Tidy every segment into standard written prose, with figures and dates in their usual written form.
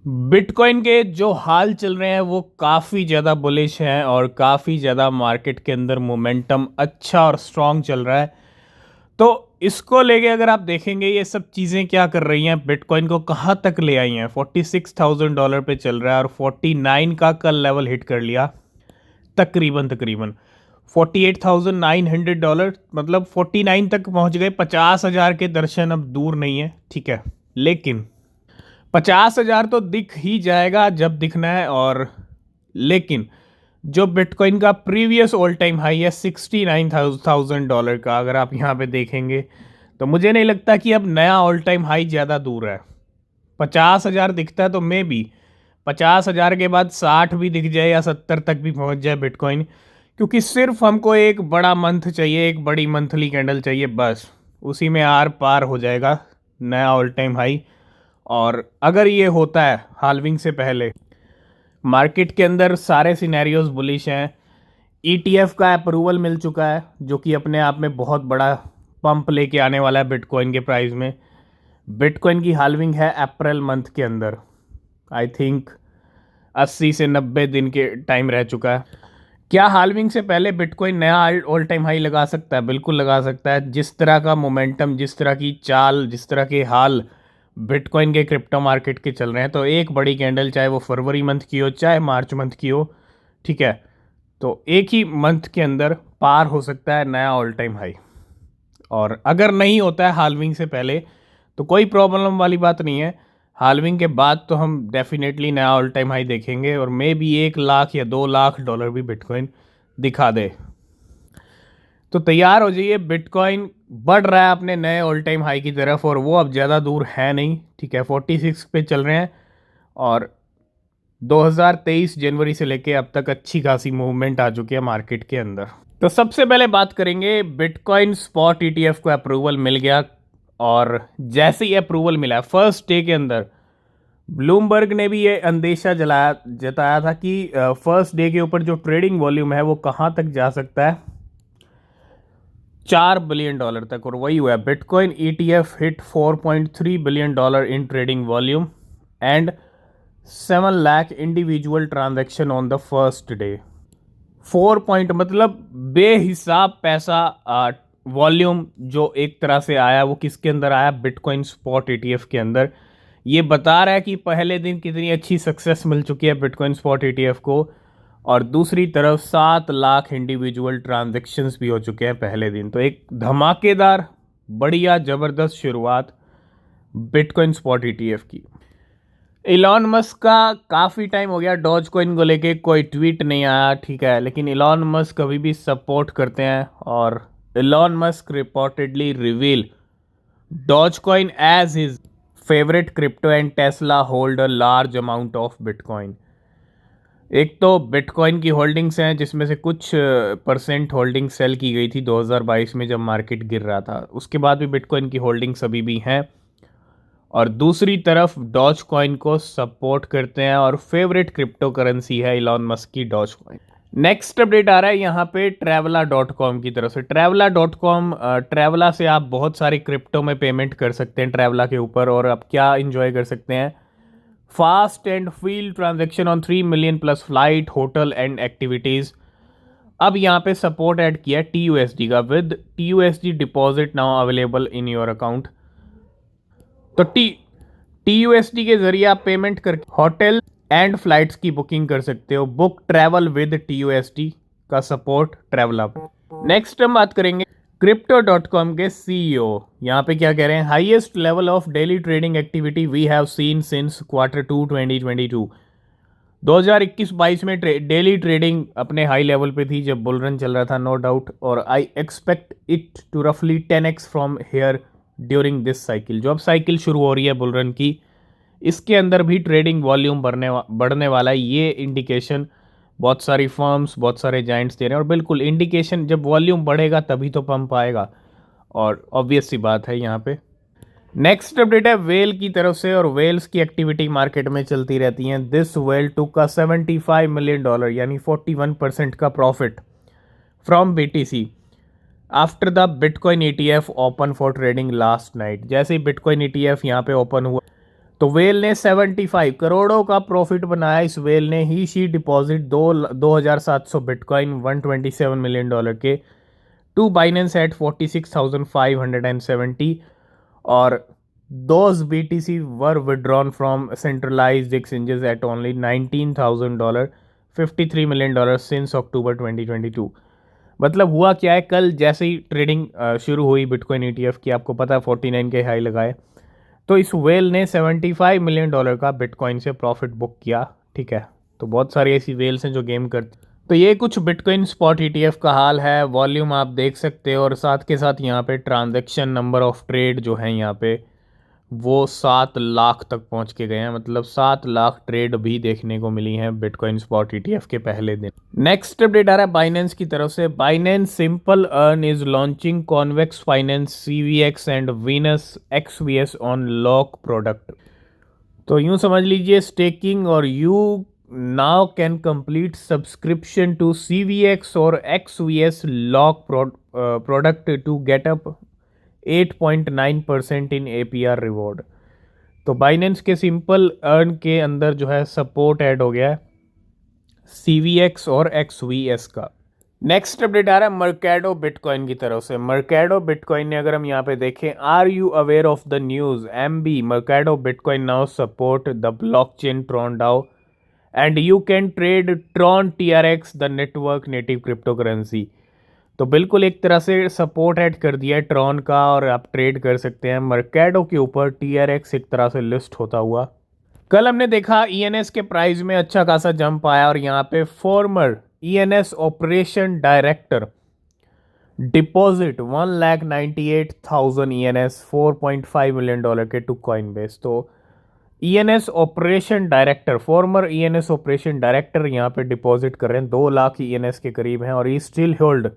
Bitcoin के जो हाल चल रहे हैं वो काफ़ी ज़्यादा बुलिश हैं और काफ़ी ज़्यादा मार्केट के अंदर मोमेंटम अच्छा और स्ट्रॉन्ग चल रहा है। तो इसको लेके अगर आप देखेंगे ये सब चीज़ें क्या कर रही हैं, बिटकॉइन को कहाँ तक ले आई हैं। $46,000 पे चल रहा है और 49 का कल लेवल हिट कर लिया। तकरीबन तकरीबन $48,900, मतलब 49 तक पहुंच गए। 50,000 के दर्शन अब दूर नहीं है, ठीक है। लेकिन 50,000 तो दिख ही जाएगा जब दिखना है। और लेकिन जो बिटकॉइन का प्रीवियस ऑल टाइम हाई है $69,000 का, अगर आप यहाँ पे देखेंगे तो मुझे नहीं लगता कि अब नया ऑल टाइम हाई ज़्यादा दूर है। 50,000 दिखता है तो मे बी 50,000 के बाद 60 भी दिख जाए या 70 तक भी पहुँच जाए बिटकॉइन, क्योंकि सिर्फ हमको एक बड़ा मंथ चाहिए, एक बड़ी मंथली कैंडल चाहिए, बस उसी में आर पार हो जाएगा नया ऑल टाइम हाई। और अगर ये होता है हाल्विंग से पहले, मार्केट के अंदर सारे सिनेरियोज बुलिश हैं। ईटीएफ का अप्रूवल मिल चुका है जो कि अपने आप में बहुत बड़ा पंप लेके आने वाला है बिटकॉइन के प्राइस में। बिटकॉइन की हाल्विंग है अप्रैल मंथ के अंदर, आई थिंक 80 से 90 दिन के टाइम रह चुका है। क्या हाल्विंग से पहले बिटकॉइन नया ऑल टाइम हाई लगा सकता है? बिल्कुल लगा सकता है। जिस तरह का मोमेंटम, जिस तरह की चाल, जिस तरह के हाल बिटकॉइन के क्रिप्टो मार्केट के चल रहे हैं, तो एक बड़ी कैंडल, चाहे वो फरवरी मंथ की हो चाहे मार्च मंथ की हो, ठीक है, तो एक ही मंथ के अंदर पार हो सकता है नया ऑल टाइम हाई। और अगर नहीं होता है हाल्विंग से पहले तो कोई प्रॉब्लम वाली बात नहीं है। हाल्विंग के बाद तो हम डेफिनेटली नया ऑल टाइम हाई देखेंगे और मे बी 1 लाख या $2 लाख भी बिटकॉइन दिखा दे। तो तैयार हो जाइए, बिटकॉइन बढ़ रहा है अपने नए ऑल टाइम हाई की तरफ और वो अब ज़्यादा दूर है नहीं, ठीक है। 46 पे चल रहे हैं और 2023 जनवरी से लेके अब तक अच्छी खासी मूवमेंट आ चुकी है मार्केट के अंदर। तो सबसे पहले बात करेंगे बिटकॉइन स्पॉट ईटीएफ को अप्रूवल मिल गया। और जैसे ही अप्रूवल मिला फर्स्ट डे के अंदर, ब्लूमबर्ग ने भी ये अंदेशा जताया था कि फर्स्ट डे के ऊपर जो ट्रेडिंग वॉल्यूम है वो कहाँ तक जा सकता है, $4 बिलियन तक। और वही हुआ, bitcoin ETF hit $4.3 billion in trading volume and 7 lakh individual transaction on the first day. 4 point मतलब बेहिसाब पैसा वॉल्यूम जो एक तरह से आया, वो किसके अंदर आया? बिटकॉइन स्पॉट ईटीएफ के अंदर। ये बता रहा है कि पहले दिन कितनी अच्छी सक्सेस मिल चुकी है बिटकॉइन स्पॉट ईटीएफ को। और दूसरी तरफ 7 लाख इंडिविजुअल ट्रांजैक्शंस भी हो चुके हैं पहले दिन। तो एक धमाकेदार, बढ़िया, ज़बरदस्त शुरुआत बिटकॉइन स्पॉट ईटीएफ की। इलॉन मस्क का काफ़ी टाइम हो गया डॉज कॉइन को लेके कोई ट्वीट नहीं आया, ठीक है, लेकिन इलॉन मस्क कभी भी सपोर्ट करते हैं। और Elon Musk reportedly reveal Dogecoin as his favourite crypto and Tesla hold a large amount of bitcoin. एक तो बिटकॉइन की होल्डिंग्स हैं जिसमें से कुछ परसेंट होल्डिंग सेल की गई थी 2022 में जब मार्केट गिर रहा था, उसके बाद भी बिटकॉइन की होल्डिंग्स अभी भी हैं। और दूसरी तरफ डॉज कॉइन को सपोर्ट करते हैं और फेवरेट क्रिप्टो करेंसी है इलॉन मस्क की डॉज कॉइन। नेक्स्ट अपडेट आ रहा है यहाँ पे ट्रैवला.com की तरफ से। ट्रैवला.com, ट्रैवला से आप बहुत सारे क्रिप्टो में पेमेंट कर सकते हैं ट्रैवला के ऊपर। और आप क्या इंजॉय कर सकते हैं? Fast and field transaction on 3 million plus flight, hotel and activities. अब यहाँ पे सपोर्ट ऐड किया है TUSD का, with TUSD deposit now available in your account. तो TUSD के जरिए आप पेमेंट करके होटल एंड फ्लाइट्स की बुकिंग कर सकते हो। बुक ट्रैवल विद TUSD का सपोर्ट ट्रैवला पे। नेक्स्ट हम बात करेंगे Crypto.com के CEO। यहाँ पे क्या कह रहे हैं? Highest level of daily trading activity we have seen since Q2 2022। 2021-22 में डेली ट्रेडिंग अपने हाई लेवल पे थी जब बुल रन चल रहा था, नो डाउट। और आई एक्सपेक्ट इट टू रफली 10x from here during this cycle. जो अब साइकिल शुरू हो रही है बुल रन की, इसके अंदर भी ट्रेडिंग वॉल्यूम बढ़ने वाला है। ये इंडिकेशन बहुत सारी फर्म्स, बहुत सारे जाइंट्स दे रहे हैं। और बिल्कुल इंडिकेशन, जब वॉल्यूम बढ़ेगा तभी तो पंप आएगा, और ऑब्वियस सी बात है यहाँ पे। नेक्स्ट अपडेट है वेल की तरफ से, और वेल्स की एक्टिविटी मार्केट में चलती रहती हैं। दिस वेल टुक का $75 मिलियन यानी 41% का profit from BTC after the bitcoin ETF open for trading last night. जैसे ही बिटकॉइन ETF यहाँ पे ओपन हुआ तो वेल ने 75 करोड़ों का प्रॉफिट बनाया। इस वेल ने ही शी डिपॉजिट 2700 बिटकॉइन $127 million के टू बाइनेंस एट 46,570 और those BTC were withdrawn from centralised exchanges at only $19,000 $53 million since October 2022। मतलब हुआ क्या है, कल जैसे ही ट्रेडिंग शुरू हुई बिटकॉइन ETF की, आपको पता है 49 के हाई लगाए, तो इस वेल ने $75 million का बिटकॉइन से प्रॉफिट बुक किया। ठीक है, तो बहुत सारी ऐसी वेल्स हैं जो गेम करती। तो ये कुछ बिटकॉइन स्पॉट ETF का हाल है। वॉल्यूम आप देख सकते हो और साथ के साथ यहाँ पे ट्रांजैक्शन नंबर ऑफ ट्रेड जो है यहाँ पे वो 7 लाख तक पहुँच के गए हैं। मतलब 7 लाख ट्रेड भी देखने को मिली हैं बिटकॉइन स्पॉट ETF के पहले दिन। नेक्स्ट अपडेट आ रहा है बाइनेंस की तरफ से। Binance simple earn is launching Convex finance CVX and Venus XVS on lock product. तो यूं समझ लीजिए स्टेकिंग और you now can complete subscription to CVX और XVS lock product to get up 8.9% in APR reward. तो Binance के simple earn के अंदर जो है सपोर्ट ऐड हो गया है CVX और XVS का। नेक्स्ट अपडेट आ रहा है मर्केडो बिटकॉइन की तरफ से। मर्केडो बिटकॉइन ने, अगर हम यहाँ पे देखें, are you aware of the news MB Mercado bitcoin now support the blockchain Tron DAO and you can trade Tron TRX the network native cryptocurrency. तो बिल्कुल एक तरह से सपोर्ट ऐड कर दिया है ट्रॉन का और आप ट्रेड कर सकते हैं मर्केडो के ऊपर। TRX एक तरह से लिस्ट होता हुआ। कल हमने देखा ENS के प्राइस में अच्छा खासा जंप आया और यहाँ पे farmer ENS operation director deposit 1,98,000 ENS $4.5 million के टू कॉइन बेस। तो ENS operation director, farmer ENS operation director यहाँ पे डिपॉजिट कर रहे हैं, 2 लाख ENS के करीब हैं और ई still hold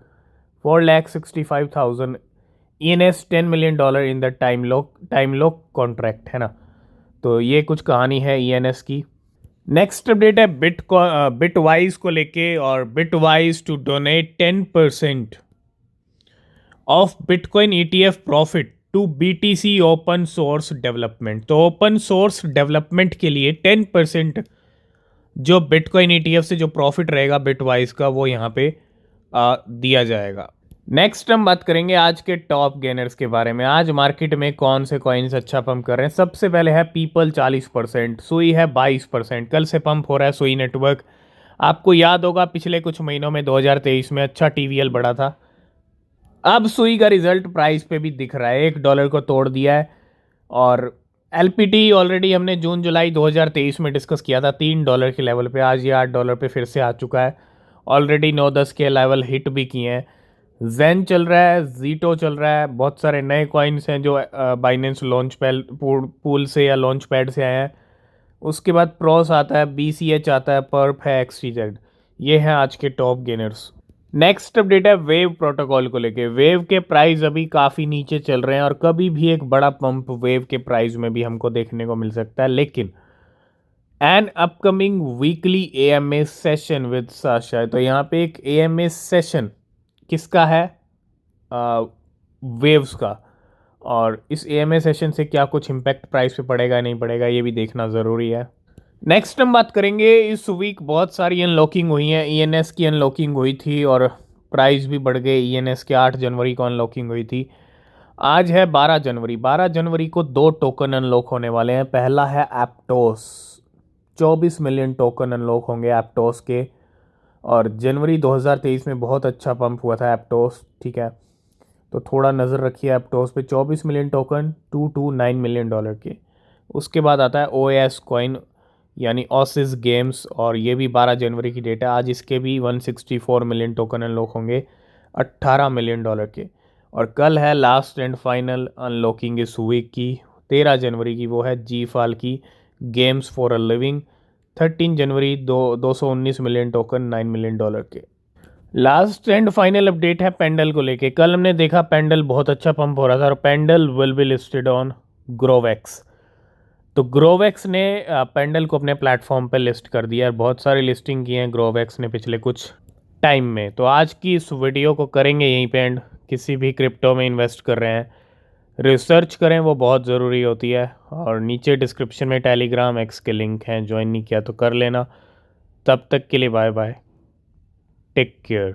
4,65,000 ENS $10 million in the time lock contract, है ना। तो ये कुछ कहानी है ENS की। नेक्स्ट अपडेट है बिटवाइज को लेके, और Bitwise to donate 10% of bitcoin ETF profit to BTC open source development. तो ओपन सोर्स डेवलपमेंट के लिए 10% जो बिटकॉइन ETF से जो प्रॉफिट रहेगा बिटवाइज का, वो यहाँ पे दिया जाएगा। नेक्स्ट हम बात करेंगे आज के टॉप गेनर्स के बारे में। आज मार्केट में कौन से कॉइन्स अच्छा पंप कर रहे हैं। सबसे पहले है पीपल 40%, सुई है 22%। कल से पंप हो रहा है सुई नेटवर्क। आपको याद होगा पिछले कुछ महीनों में 2023 में अच्छा TVL बढ़ा था। अब सुई का रिजल्ट प्राइस पे भी दिख रहा है, $1 को तोड़ दिया है। और LPT ऑलरेडी हमने जून जुलाई 2023 में डिस्कस किया था $3 के लेवल पे। आज ये $8 पे फिर से आ चुका है। ऑलरेडी 9-10 के लेवल हिट भी किए हैं। जेन चल रहा है, जीटो चल रहा है, बहुत सारे नए कॉइन्स हैं जो बाइनेंस लॉन्च पैड पूल से या लॉन्च पैड से आए हैं। उसके बाद प्रोस आता है, BCH आता है, पर्प है, XTZ। ये हैं आज के टॉप गेनर्स। नेक्स्ट अपडेट है वेव प्रोटोकॉल को लेके। वेव के प्राइस अभी काफ़ी नीचे चल रहे हैं और कभी भी एक बड़ा पंप वेव के प्राइस में भी हमको देखने को मिल सकता है। लेकिन an upcoming weekly AMA session with Sasha. तो यहाँ पे एक AMA सेशन किसका है, वेव्स का, और इस AMA सेशन से क्या कुछ इम्पैक्ट प्राइस पे पड़ेगा नहीं पड़ेगा ये भी देखना ज़रूरी है। नेक्स्ट हम बात करेंगे, इस वीक बहुत सारी अनलॉकिंग हुई हैं। ENS की अनलॉकिंग हुई थी और प्राइस भी बढ़ गए। ENS के 8 जनवरी को अनलॉकिंग हुई थी। आज है 12 जनवरी। 12 जनवरी को 2 टोकन अनलॉक होने वाले हैं। पहला है एप्टोस, 24 मिलियन टोकन अनलॉक होंगे एप्टोस के। और जनवरी 2023 में बहुत अच्छा पंप हुआ था एप्टोस, ठीक है, तो थोड़ा नज़र रखिए एप्टोस पे। 24 मिलियन टोकन $229 मिलियन के। उसके बाद आता है OAS कॉइन यानी ओसिस गेम्स, और ये भी 12 जनवरी की डेट है। आज इसके भी 164 मिलियन टोकन अनलॉक होंगे $18 मिलियन के। और कल है लास्ट एंड फाइनल अनलॉकिंग इस वीक की, 13 जनवरी की, वो है GFAL की, games for a living. 13 January 219 million token $9 million के। लास्ट एंड फाइनल अपडेट है पेंडल को लेके। कल हमने देखा पेंडल बहुत अच्छा पंप हो रहा था और Pendle will be listed on Grovex. तो ग्रोवेक्स ने पेंडल को अपने प्लेटफॉर्म पे लिस्ट कर दिया है। बहुत सारी लिस्टिंग की हैं ग्रोवेक्स ने पिछले कुछ टाइम में। तो आज की इस वीडियो को करेंगे यहीं पे एंड। किसी भी क्रिप्टो में इन्वेस्ट कर रहे हैं, रिसर्च करें, वो बहुत ज़रूरी होती है। और नीचे डिस्क्रिप्शन में टेलीग्राम एक्स के लिंक हैं, ज्वाइन नहीं किया तो कर लेना। तब तक के लिए बाय बाय, टेक केयर।